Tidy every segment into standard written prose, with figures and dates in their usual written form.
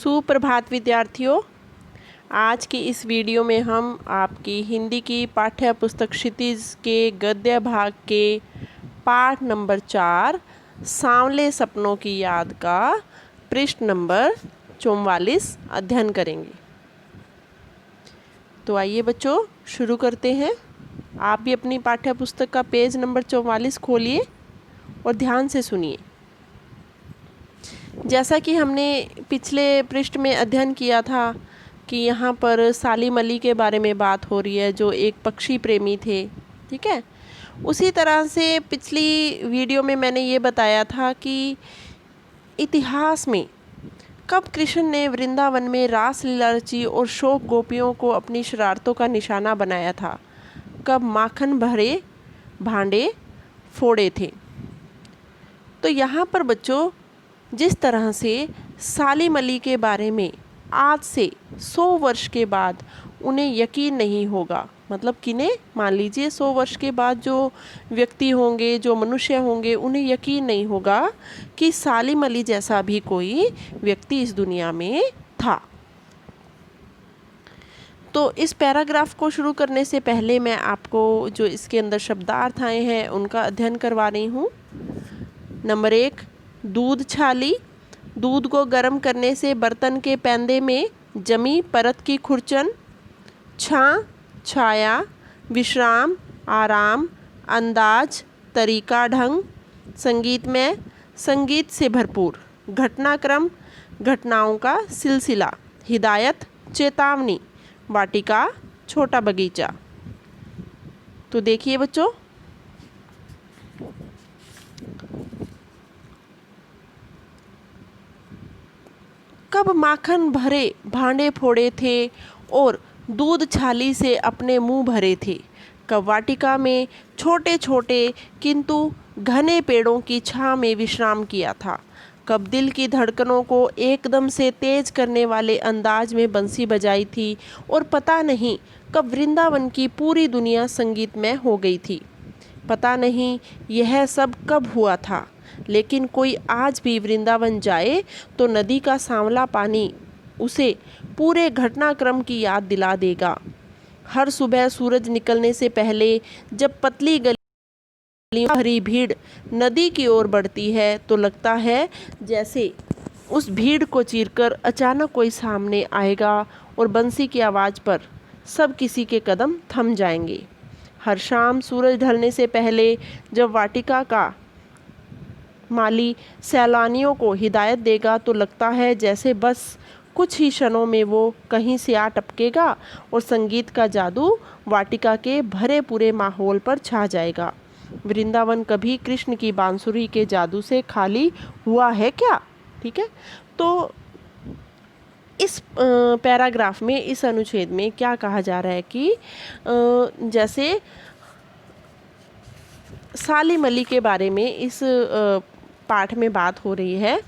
सुप्रभात विद्यार्थियों। आज की इस वीडियो में हम आपकी हिंदी की पाठ्य पुस्तक क्षितिज के गद्य भाग के पाठ नंबर 4 सांवले सपनों की याद का पृष्ठ नंबर 44 अध्ययन करेंगे। तो आइए बच्चों शुरू करते हैं। आप भी अपनी पाठ्य पुस्तक का पेज नंबर 44 खोलिए और ध्यान से सुनिए। जैसा कि हमने पिछले पृष्ठ में अध्ययन किया था कि यहाँ पर सालिम अली के बारे में बात हो रही है, जो एक पक्षी प्रेमी थे। ठीक है, उसी तरह से पिछली वीडियो में मैंने ये बताया था कि इतिहास में कब कृष्ण ने वृंदावन में रास लीला रची और शोक गोपियों को अपनी शरारतों का निशाना बनाया था, कब माखन भरे भांडे फोड़े थे। तो यहाँ पर बच्चों जिस तरह से सालिम अली के बारे में आज से 100 वर्ष के बाद उन्हें यकीन नहीं होगा, मतलब किन्हें, मान लीजिए 100 वर्ष के बाद जो व्यक्ति होंगे, जो मनुष्य होंगे, उन्हें यकीन नहीं होगा कि सालिम अली जैसा भी कोई व्यक्ति इस दुनिया में था। तो इस पैराग्राफ को शुरू करने से पहले मैं आपको जो इसके अंदर शब्दार्थ आए हैं उनका अध्ययन करवा रही हूँ। नंबर 1, दूध छाली। दूध को गर्म करने से बर्तन के पैंदे में जमी परत की खुरचन। छां, छाया, विश्राम, आराम, अंदाज, तरीका, ढंग। संगीत में संगीत से भरपूर। घटनाक्रम, घटनाओं का सिलसिला। हिदायत, चेतावनी। वाटिका, छोटा बगीचा। तो देखिए बच्चों, कब माखन भरे भांडे फोड़े थे और दूध छाली से अपने मुंह भरे थे। कब वाटिका में छोटे छोटे किंतु घने पेड़ों की छां में विश्राम किया था। कब दिल की धड़कनों को एकदम से तेज करने वाले अंदाज में बंसी बजाई थी और पता नहीं कब वृंदावन की पूरी दुनिया संगीतमय हो गई थी। पता नहीं यह सब कब हुआ था, लेकिन कोई आज भी वृंदावन जाए तो नदी का सांवला पानी उसे पूरे घटनाक्रम की याद दिला देगा। हर सुबह सूरज निकलने से पहले जब पतली गलियों भरी भीड़ नदी की ओर बढ़ती है तो लगता है जैसे उस भीड़ को चीरकर अचानक कोई सामने आएगा और बंसी की आवाज़ पर सब किसी के कदम थम जाएंगे। हर शाम सूरज ढलने से पहले जब वाटिका का माली सैलानियों को हिदायत देगा तो लगता है जैसे बस कुछ ही क्षणों में वो कहीं से आ टपकेगा और संगीत का जादू वाटिका के भरे पूरे माहौल पर छा जाएगा। वृंदावन कभी कृष्ण की बांसुरी के जादू से खाली हुआ है क्या? ठीक है, तो इस पैराग्राफ में, इस अनुच्छेद में क्या कहा जा रहा है कि जैसे सालिम अली के बारे में इस पाठ में बात हो रही है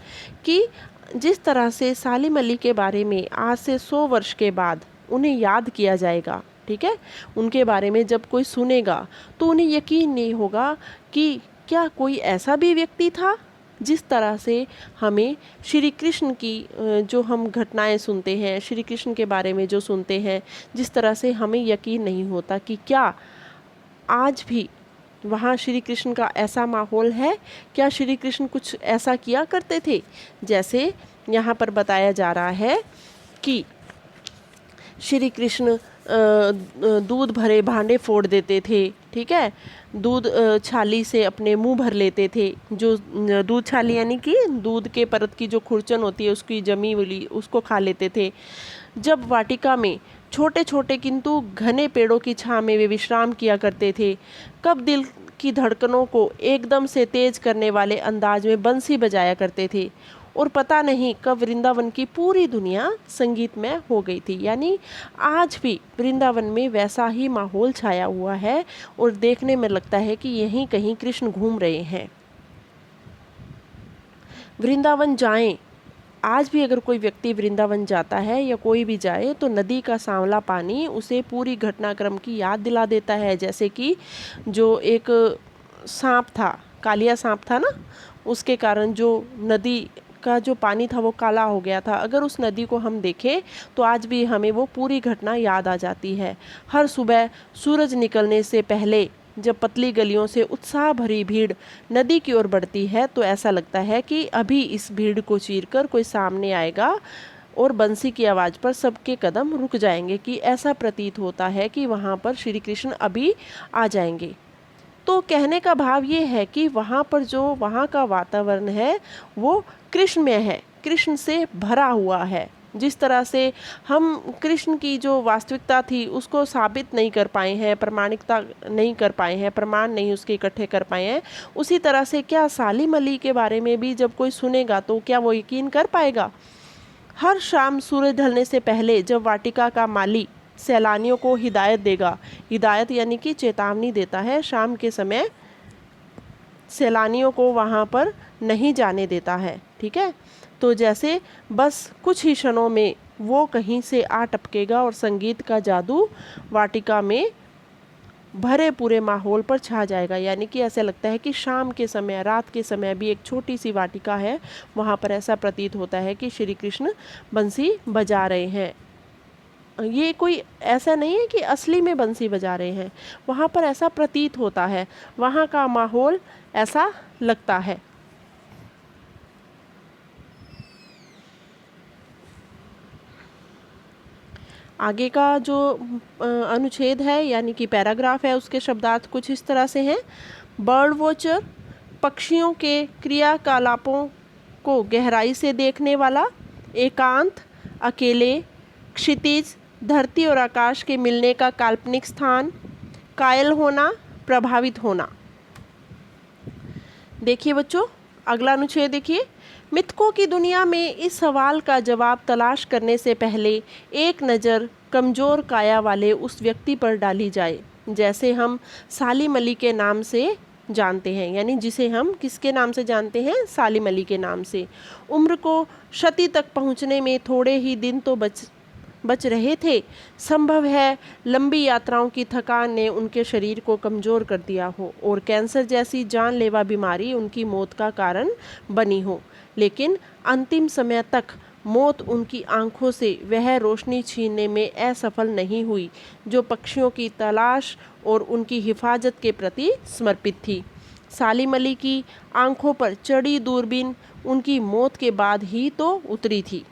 कि जिस तरह से सालिम अली के बारे में आज से 100 वर्ष के बाद उन्हें याद किया जाएगा। ठीक है, उनके बारे में जब कोई सुनेगा तो उन्हें यकीन नहीं होगा कि क्या कोई ऐसा भी व्यक्ति था। जिस तरह से हमें श्री कृष्ण की जो हम घटनाएं सुनते हैं, श्री कृष्ण के बारे में जो सुनते हैं, जिस तरह से हमें यकीन नहीं होता कि क्या आज भी वहाँ श्री कृष्ण का ऐसा माहौल है, क्या श्री कृष्ण कुछ ऐसा किया करते थे। जैसे यहाँ पर बताया जा रहा है कि श्री कृष्ण दूध भरे भांडे फोड़ देते थे। ठीक है, दूध छाली से अपने मुंह भर लेते थे। जो दूध छाली यानी कि दूध के परत की जो खुरचन होती है उसकी जमी हुई उसको खा लेते थे। जब वाटिका में छोटे छोटे किंतु घने पेड़ों की छां में वे विश्राम किया करते थे। कब दिल की धड़कनों को एकदम से तेज करने वाले अंदाज में बंसी बजाया करते थे और पता नहीं कब वृंदावन की पूरी दुनिया संगीतमय हो गई थी। यानी आज भी वृंदावन में वैसा ही माहौल छाया हुआ है और देखने में लगता है कि यहीं कहीं कृष्ण घूम रहे हैं। वृंदावन जाएं, आज भी अगर कोई व्यक्ति वृंदावन जाता है या कोई भी जाए तो नदी का सांवला पानी उसे पूरी घटनाक्रम की याद दिला देता है। जैसे कि जो एक सांप था, कालिया सांप था ना, उसके कारण जो नदी का जो पानी था वो काला हो गया था। अगर उस नदी को हम देखें तो आज भी हमें वो पूरी घटना याद आ जाती है। हर सुबह सूरज निकलने से पहले जब पतली गलियों से उत्साह भरी भीड़ नदी की ओर बढ़ती है तो ऐसा लगता है कि अभी इस भीड़ को चीरकर कोई सामने आएगा और बंसी की आवाज़ पर सबके कदम रुक जाएंगे, कि ऐसा प्रतीत होता है कि वहाँ पर श्री कृष्ण अभी आ जाएंगे। तो कहने का भाव ये है कि वहाँ पर जो वहाँ का वातावरण है वो कृष्णमय है, कृष्ण से भरा हुआ है। जिस तरह से हम कृष्ण की जो वास्तविकता थी उसको साबित नहीं कर पाए हैं, प्रमाणिकता नहीं कर पाए हैं, प्रमाण नहीं उसके इकट्ठे कर पाए हैं, उसी तरह से क्या सालिम अली के बारे में भी जब कोई सुनेगा तो क्या वो यकीन कर पाएगा? हर शाम सूरज ढलने से पहले जब वाटिका का माली सैलानियों को हिदायत देगा, हिदायत यानी कि चेतावनी देता है, शाम के समय सैलानियों को वहाँ पर नहीं जाने देता है, ठीक है। तो जैसे बस कुछ ही क्षणों में वो कहीं से आ टपकेगा और संगीत का जादू वाटिका में भरे पूरे माहौल पर छा जाएगा। यानी कि ऐसा लगता है कि शाम के समय, रात के समय भी एक छोटी सी वाटिका है, वहाँ पर ऐसा प्रतीत होता है कि श्री कृष्ण बंसी बजा रहे हैं। ये कोई ऐसा नहीं है कि असली में बंसी बजा रहे हैं, वहाँ पर ऐसा प्रतीत होता है, वहाँ का माहौल ऐसा लगता है। आगे का जो अनुच्छेद है यानी कि पैराग्राफ है उसके शब्दार्थ कुछ इस तरह से हैं। बर्ड वॉचर, पक्षियों के क्रियाकलापों को गहराई से देखने वाला, एकांत, अकेले, क्षितिज, धरती और आकाश के मिलने का काल्पनिक स्थान, कायल होना, प्रभावित होना। देखिए बच्चों, अगला अनुच्छेद देखिए। मिथकों की दुनिया में इस सवाल का जवाब तलाश करने से पहले एक नज़र कमज़ोर काया वाले उस व्यक्ति पर डाली जाए जैसे हम सालिम अली के नाम से जानते हैं, यानी जिसे हम किसके नाम से जानते हैं? सालिम अली के नाम से। उम्र को शती तक पहुंचने में थोड़े ही दिन तो बच रहे थे। संभव है लंबी यात्राओं की थकान ने उनके शरीर को कमज़ोर कर दिया हो और कैंसर जैसी जानलेवा बीमारी उनकी मौत का कारण बनी हो, लेकिन अंतिम समय तक मौत उनकी आंखों से वह रोशनी छीनने में असफल नहीं हुई जो पक्षियों की तलाश और उनकी हिफाजत के प्रति समर्पित थी। सालिम अली की आंखों पर चढ़ी दूरबीन उनकी मौत के बाद ही तो उतरी थी।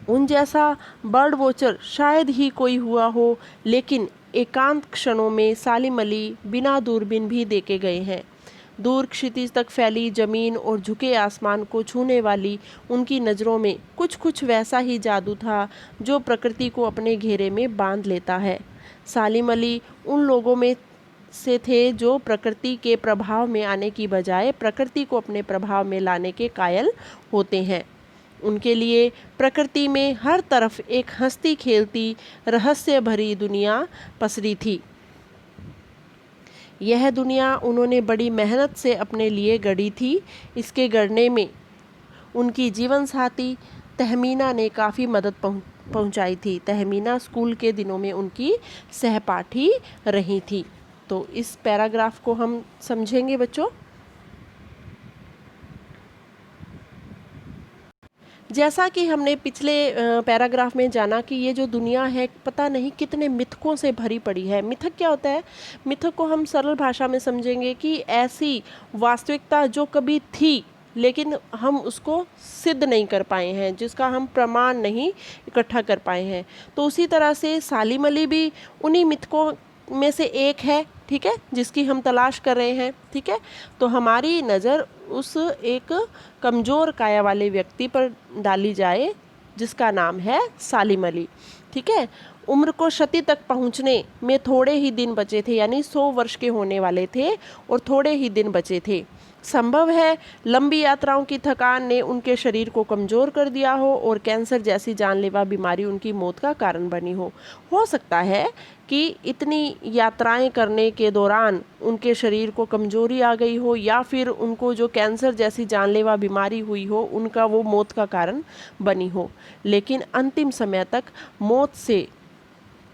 उन जैसा बर्ड वॉचर शायद ही कोई हुआ हो, लेकिन एकांत क्षणों में सालिम अली बिना दूरबीन भी देखे गए हैं। दूर क्षितिज तक फैली जमीन और झुके आसमान को छूने वाली उनकी नज़रों में कुछ कुछ वैसा ही जादू था जो प्रकृति को अपने घेरे में बांध लेता है। सालिम अली उन लोगों में से थे जो प्रकृति के प्रभाव में आने की बजाय प्रकृति को अपने प्रभाव में लाने के कायल होते हैं। उनके लिए प्रकृति में हर तरफ एक हंसती खेलती रहस्य भरी दुनिया पसरी थी। यह दुनिया उन्होंने बड़ी मेहनत से अपने लिए गढ़ी थी। इसके गढ़ने में उनकी जीवन साथी तहमीना ने काफ़ी मदद पहुंचाई थी। तहमीना स्कूल के दिनों में उनकी सहपाठी रही थी। तो इस पैराग्राफ को हम समझेंगे बच्चों। जैसा कि हमने पिछले पैराग्राफ में जाना कि ये जो दुनिया है पता नहीं कितने मिथकों से भरी पड़ी है। मिथक क्या होता है? मिथक को हम सरल भाषा में समझेंगे कि ऐसी वास्तविकता जो कभी थी लेकिन हम उसको सिद्ध नहीं कर पाए हैं, जिसका हम प्रमाण नहीं इकट्ठा कर पाए हैं। तो उसी तरह से सालिम अली भी उन्हीं मिथकों में से एक है, ठीक है, जिसकी हम तलाश कर रहे हैं, ठीक है। तो हमारी नज़र उस एक कमज़ोर काया वाले व्यक्ति पर डाली जाए जिसका नाम है सालिम अली, ठीक है। उम्र को शती तक पहुंचने में थोड़े ही दिन बचे थे, यानी 100 वर्ष के होने वाले थे और थोड़े ही दिन बचे थे। संभव है लंबी यात्राओं की थकान ने उनके शरीर को कमज़ोर कर दिया हो और कैंसर जैसी जानलेवा बीमारी उनकी मौत का कारण बनी हो सकता है कि इतनी यात्राएं करने के दौरान उनके शरीर को कमज़ोरी आ गई हो या फिर उनको जो कैंसर जैसी जानलेवा बीमारी हुई हो उनका वो मौत का कारण बनी हो, लेकिन अंतिम समय तक मौत से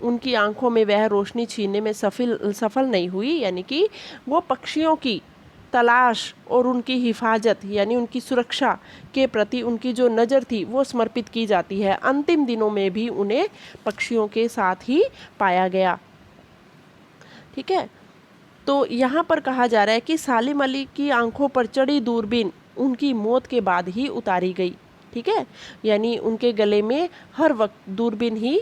उनकी आंखों में वह रोशनी छीनने में सफल नहीं हुई, यानी कि वो पक्षियों की तलाश और उनकी हिफाजत यानी उनकी सुरक्षा के प्रति उनकी जो नज़र थी वो समर्पित की जाती है। अंतिम दिनों में भी उन्हें पक्षियों के साथ ही पाया गया। ठीक है, तो यहाँ पर कहा जा रहा है कि सालिम अली की आंखों पर चढ़ी दूरबीन उनकी मौत के बाद ही उतारी गई। ठीक है, यानी उनके गले में हर वक्त दूरबीन ही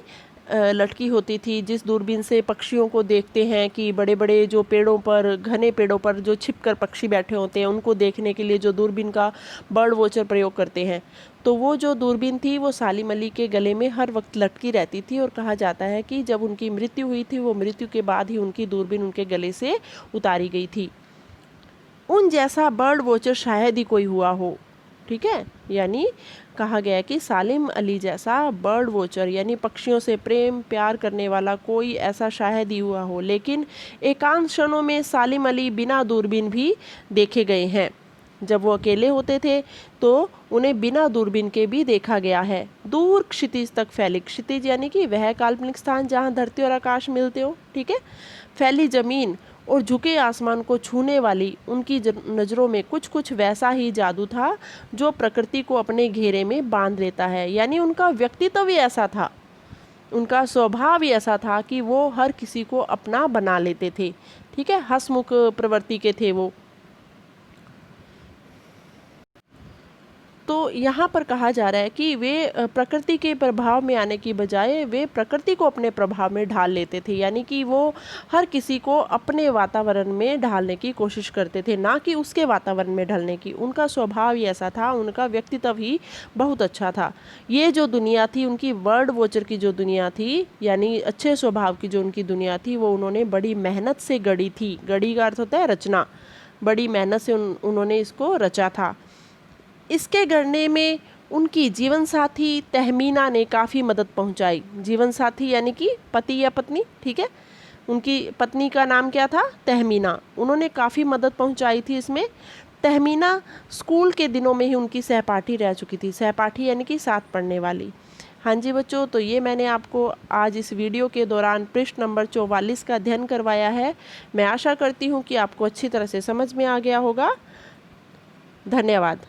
लटकी होती थी, जिस दूरबीन से पक्षियों को देखते हैं कि बड़े बड़े जो पेड़ों पर, घने पेड़ों पर जो छिपकर पक्षी बैठे होते हैं, उनको देखने के लिए जो दूरबीन का बर्ड वॉचर प्रयोग करते हैं, तो वो जो दूरबीन थी वो सालिम अली के गले में हर वक्त लटकी रहती थी। और कहा जाता है कि जब उनकी मृत्यु हुई थी, वो मृत्यु के बाद ही उनकी दूरबीन उनके गले से उतारी गई थी। उन जैसा बर्ड वॉचर शायद ही कोई हुआ हो। ठीक है, यानी कहा गया कि सालिम अली जैसा बर्ड वॉचर यानी पक्षियों से प्रेम प्यार करने वाला कोई ऐसा शायद ही हुआ हो। लेकिन एकांत क्षणों में सालिम अली बिना दूरबीन भी देखे गए हैं। जब वो अकेले होते थे तो उन्हें बिना दूरबीन के भी देखा गया है। दूर क्षितिज तक फैली, क्षितिज यानी कि वह काल्पनिक स्थान जहाँ धरती और आकाश मिलते हो, ठीक है, फैली जमीन और झुके आसमान को छूने वाली उनकी नज़रों में कुछ कुछ वैसा ही जादू था जो प्रकृति को अपने घेरे में बांध लेता है। यानी उनका व्यक्तित्व ही ऐसा था, उनका स्वभाव ही ऐसा था कि वो हर किसी को अपना बना लेते थे। ठीक है, हंसमुख प्रवृत्ति के थे वो। तो यहाँ पर कहा जा रहा है कि वे प्रकृति के प्रभाव में आने की बजाय वे प्रकृति को अपने प्रभाव में ढाल लेते थे। यानी कि वो हर किसी को अपने वातावरण में ढालने की कोशिश करते थे, ना कि उसके वातावरण में ढलने की। उनका स्वभाव ही ऐसा था, उनका व्यक्तित्व ही बहुत अच्छा था। ये जो दुनिया थी उनकी, बर्ड वॉचर की जो दुनिया थी, यानी अच्छे स्वभाव की जो उनकी दुनिया थी, वो उन्होंने बड़ी मेहनत से गढ़ी थी। गढ़ी का अर्थ होता है रचना। बड़ी मेहनत से उन्होंने इसको रचा था। इसके गढ़ने में उनकी जीवन साथी तहमीना ने काफ़ी मदद पहुंचाई। जीवन साथी यानी कि पति या पत्नी, ठीक है, उनकी पत्नी का नाम क्या था? तहमीना। उन्होंने काफ़ी मदद पहुंचाई थी इसमें। तहमीना स्कूल के दिनों में ही उनकी सहपाठी रह चुकी थी। सहपाठी यानी कि साथ पढ़ने वाली। हाँ जी बच्चों, तो ये मैंने आपको आज इस वीडियो के दौरान पृष्ठ नंबर 44 का अध्ययन करवाया है। मैं आशा करती हूँ कि आपको अच्छी तरह से समझ में आ गया होगा। धन्यवाद।